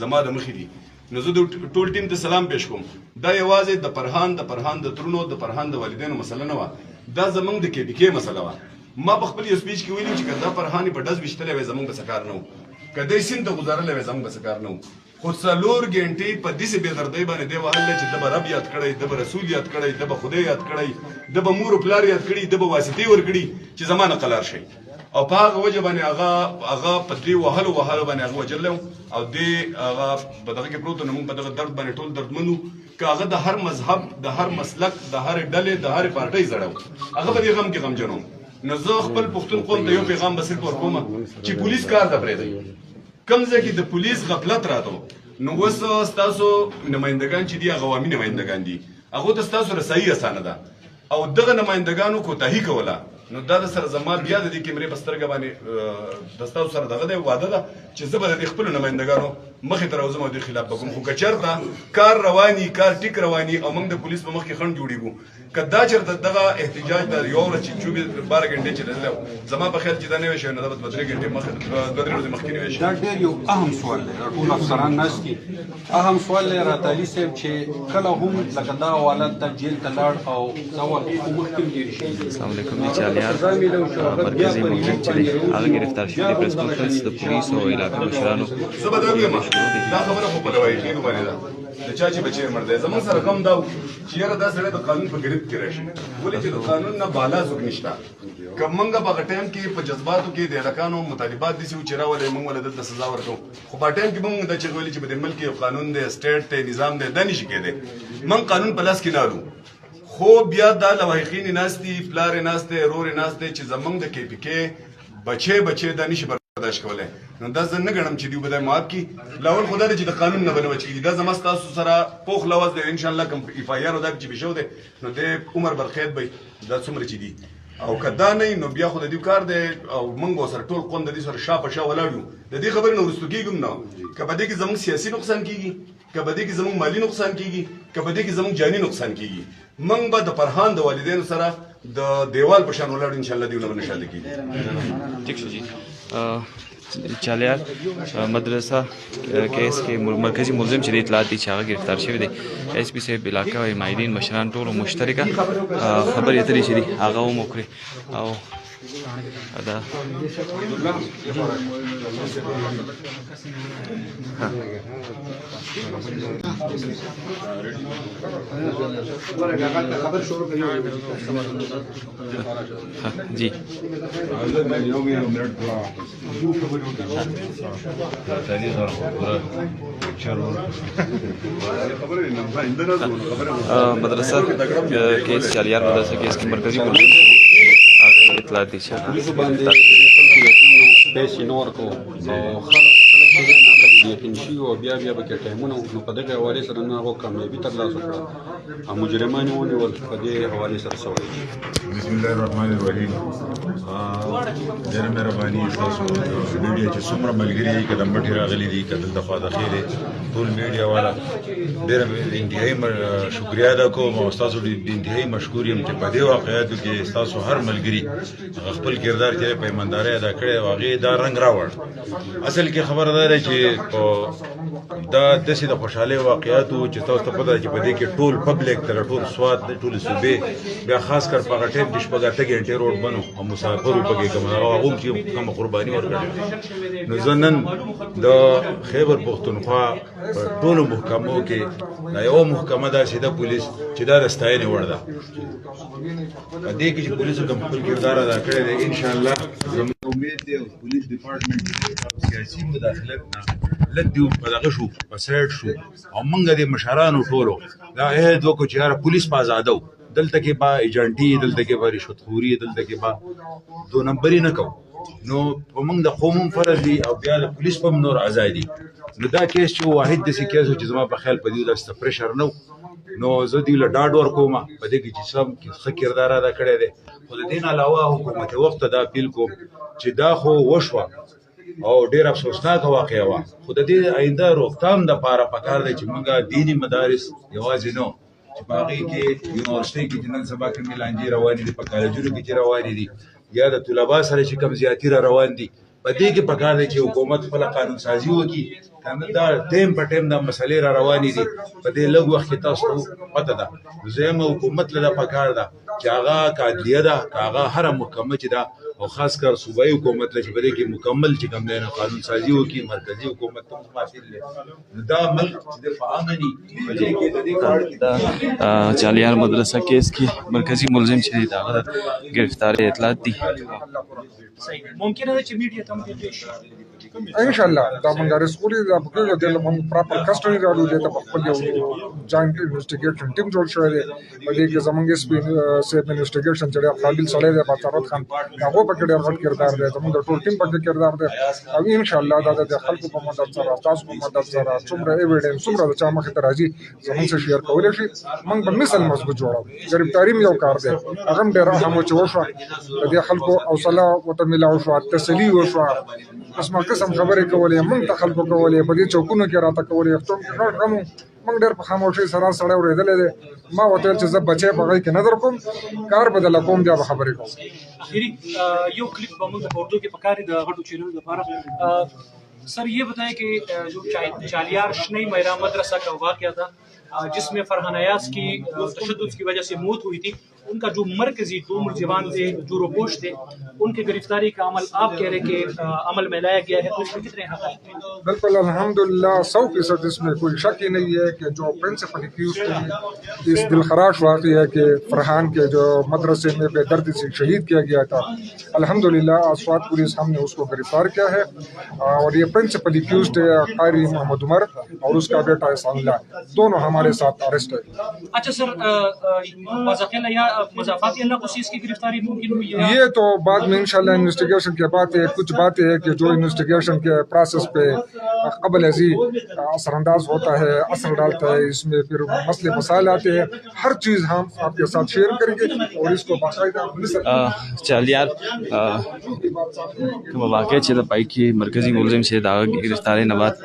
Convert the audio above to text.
زما د مخې دي نو زه د ټول ټیم ته سلام پیش کوم دا یوازې د فرهان د ترونو د فرهان د والدینو مسله نه وه دا زمونږ د KPK مسله وه ما په خپل یو سپیچ کې ویلي چې که دا فرهان په ډز ویشتلی وی زمونږ به څه کار نه و که دی سیند ته ګزارلی وی زمونږ به څه کار نه و خو 4 ګنټې په داسې بېدردۍ باندې دی وهلی چې ده به رب یاد کړی ده به رسول یاد کړی ده به خدای یاد کړی ده به مور و پلار یاد کړي ده به واسطې ورکړي چې زما نه قلار شي او په هغه وجه باندې هغه په دې وهلو باندې هغه وجلی او دې هغه په دغه کې پروت و نو موږ په دغه درد باندې ټول دردمند وو که هغه د هر مذهب د هر مسلک د هرې ډلې د هرې پارټۍ زړه و هغه په دې غم کې غمجن و نو زه خپل پښتون قوم ته یو پیغام به صرف ورکوم چې پولیس کار ته پرېږدئ کوم ځای کې د پولیس غفلت راته نو اوس ستاسو نمایندګان چې دي هغه عوامي نمایندګان دي هغو ته ستاسو رسایي اسانه ده او دغه نمایندګانو کوتاهي کوله نو دا د سره زما بیا د دې کیمرې په سترګه باندې د ستاسو سره دغه دی واده ده چې زه به د خپلو نمایندګانو مخې ته راوځم او د خلاف به کوم خو که چېرته کار رواني کار ټیک رواني او موږ د پولیس په مخ کې خنډ جوړېږو که دا چېرته دغه احتجاج د یوه ورځ چې 12 ګنټې چې دی زما په خیال چې دا نه وی شوی نو دا به 2-3 ګنټې مخکې 2-3 ورځې مخکې نه وی شوی دا ډېر یو اهم سوال دی ټول افسران ناست دي اهم سوال دی راته علي صاحب چې کله هم لکه دا حالت ته جیل ته لاړ او دا مخکې هم ډېر شي السلام علیکم چالیار مرکزي مجرم چې دی هغه گرفتار شوی دی پریس کانفرنس د پولیسو او علاقې مشرانو زه به دا ویم دا خبره خو په لوایحینو باندې ده د چا چې بچی مړ دی زموږ سره غم دا و چې یاره دا سړی د قانون په ګریب کې راشي ولې چې د قانون نه بالا څوک نشته که موږ په هغه ټایم کې په جذباتو کې د هلکانو مطالبات داسې وو چې راولئ موږ ولې دلته سزا ورکوو خو په ټایم کې به موږ دا چغې ویلې چې په دې ملک یو قانون دی سټیټ دی نظام دی دا نشي کېدی موږ قانون په لاس کې نه لرو خو بیا دا لوایحین ناست دي پلار یې ناست دی رور یې ناست دی چې زموږ د KPK بچی دا نشي برداشت کولی نو دا زه نه ګڼم چې دوی به دا معاف کړي لاول خو دا دی چې د قانون نه به نه بچېږي دا زما ستاسو سره پوخ لوز دی انشاءالله کوم FIR دا چې به شوی دی نو دی عمر برخیت به دا څومره چې دي او که دا نه نو بیا خو د دې کار دی او موږ به سره ټول قوم د دې سره شا په شا ولاړ یو د دې خبرې نه وروستو کېږو نه که په دې کې زموږ سیاسي نقصان کېږي که په دې کې زموږ مالي نقصان کېږي که په دې کې زموږ جاني نقصان کېږي موږ به د فرهان د والدینو سره د دیوال په شان ولاړو انشاءالله دیونه به نه شاته کېږي ٹھیک شو جی چالیار مدرسه کیس کې مرکزی ملزم چې د اطلاعات دي چې هغه گرفتار شوی دی SP صاحب علاقه او مایدین مشران ټولو مشترکه خبرې اترې چې دي هغه هم وکړي او دا جی مدرسه کیس چالیار مدرسه کیس کې مرکزی ملزم اطلاع دي چې پولیسو باندې سپیس یې نه ورکوو او خلک یقین شي او بیا به کې ټایمونه نو په دغه حوالې سره نه هغو کامیابي ترلاسه کړه او مجرمان یې ونیول په دې حوالې سره سوی بسم الله الرحمن الرحیم ډېره مهرباني ستاسو میډیا چې څومره ملګري دي که د مټې راغلي دي که دلته خوا دخیل ټول میډیا والا ډېره انتهایي شکریه ادا کوم او ستاسو انتهایي مشکور یم چې په دې واقعاتو کې ستاسو هر ملګري خپل کردار چې په ایماندارۍ ادا کړی او هغې دا رنګ راوړ اصل کې خبره دا ده چې دا داسې د خوشحالۍ واقعاتو چې تاسو ته پته ده چې په دې کې ټول پبلک تر ټول سوات د ټولې صوبې بیا خاص کر په هغه ټایم کې شپږ اته ګنټې روډ بند او مسافر وو پکې کوم هغه هم چې کومه قرباني ورکړې نو زه نن د خیبر پښتونخوا په ټولو محکمو کې دا یوه محکمه داسې ده پولیس چې دا د ستاینې وړ ده په دې کې چې پولیسو کوم خپل کردار ادا کړی دی انشاءالله زموږ امید دی او پولیس ډپارټمنټ سیاسي مداخلت نه لږ دې په دغه شو په سایډ شو او موږ د مشرانو ټولو دا عهد وکړو چې یاره پولیس په ازادو دلته کې به ایجنټي دلته کې به رشوتخوري دلته کې به دو نمبري نه کوو نو په موږ د قوم هم فرض دي او بیا د پولیس په هم نور ازادي نو دا کیس چې واحد داسې کیس و چې زما په خیال په دې داسې پریشر نه نو زه دوی له ډاډ ورکوم په دې کې چې سم ښه کردار ادا کړی دی خو د دې نه علاوه حکومت وخت ته دا اپیل کوم چې دا خو وشوه او ډېر افسوسناکه واقعه وه خو د دې آینده روغتام دپاره پکار دی چې موږ دیني مدارس یوازې نه چې په هغې کې یونیورسټۍ کې چې نن سبا کومې لانجې روانې دي په کالجونو کې چې روانې دي یا د طلبا سره چې کوم زیاتي را روان دي په دې کې پکار دی چې حکومت خپل قانون سازي وکړي کنه دا ټیم په ټیم دا مسلې را روانې دي په دې لږ وخت کې تاسو پته ده زم حکومت له پکار ده چې هغه عدلیه ده هغه هر محکمه چې ده او خاص کر صوبایي حکومت له چې بده کې مکمل چې کوم دی قانون سازي وکړي مرکزی حکومت ته مخاطب لري دا ملک د فعامني په دې کې د دې کار چالیار مدرسه کیس کی مرکزی ملزم چې دی داغه گرفتاری اطلاعات دي ممکن ده چې میډیا ته مو پیش ان شاء الله دا موږ رسولي دا په د پراپر کسټډي راوړو د خپل یو جاینټ انویسټیګیشن ټیم جوړ شوی دی په دې کې زمونږ سیف انویسټیګیشن چې قابل سړی دی بطارت خان هغه په کې ډېر غټ کردار دی زمونږ ټول ټیم په کې کردار دی او ان شاء الله دا د خلکو په مدد سره تاسو په مدد سره څومره ایویډنس څومره چا مخې ته راځي زمونږ سره شیر کولای شي موږ په مثال مضبوط جوړو ګرفتاری یو کار دی هغه ډېر اهم چې وشو د خلکو حوصله وته ملاو شو تسلی وشو قسمه قسم خبرې کولې موږ ته خلکو کولې په دې چوکونو کې راته کولې څوم موږ ډېر په خاموشۍ سره سره اورېدلې ده ما وته چې زه بچي په غي کې نظر کوم کار بدل کوم بیا خبرې کوم اخیری یو کلپ به موږ په اردو کې پکاري د غټو چینل لپاره सर ये बताएं कि जो चालियार शनई महिला मदरसा का वाक़या था जिसमें फरहान अयाज की तशद्दुद की वजह से मौत हुई थी उनका जो मरकजी दो मुलजिमान थे जो रोपोश थे उनके गिरफ्तारी का अमल आप कह रहे कि अमल में लाया गया है तो इसमें कितने हक़ हैं? बिल्कुल अल्हम्दुलिल्लाह 100% इसमें कोई शक ही नहीं है कि जो प्रिंसिपल एक्यूज थे इस दिलखराश वाक़या है कि फरहान के जो मदरसे में बेदर्दी से शहीद किया गया था अल्हम्दुलिल्लाह आसपास पुलिस हमने उसको गिरफ्तार किया है और ये प्रिंसिपल एक्यूज थे कारी मोहम्मद उमर और उसका बेटा एहसानुल्लाह दोनों हमारे साथ अरेस्ट है। अच्छा सर इसकी गिरफ्तारी मुमकिन हुई है? ये तो बाद में इंशाल्लाह इन्वेस्टिगेशन के बाद है कुछ बातें है कि जो इन्वेस्टिगेशन के प्रोसेस पे कबल अजी असरअंदाज होता है असर डालता है इसमें फिर मसले मसाइल आते हैं हर चीज़ हम आपके साथ शेयर करेंगे और इसको बाकायदा चालियार کوم واقع چې د پای کې مرکزی ملزم شه دا گرفتاری نه بعد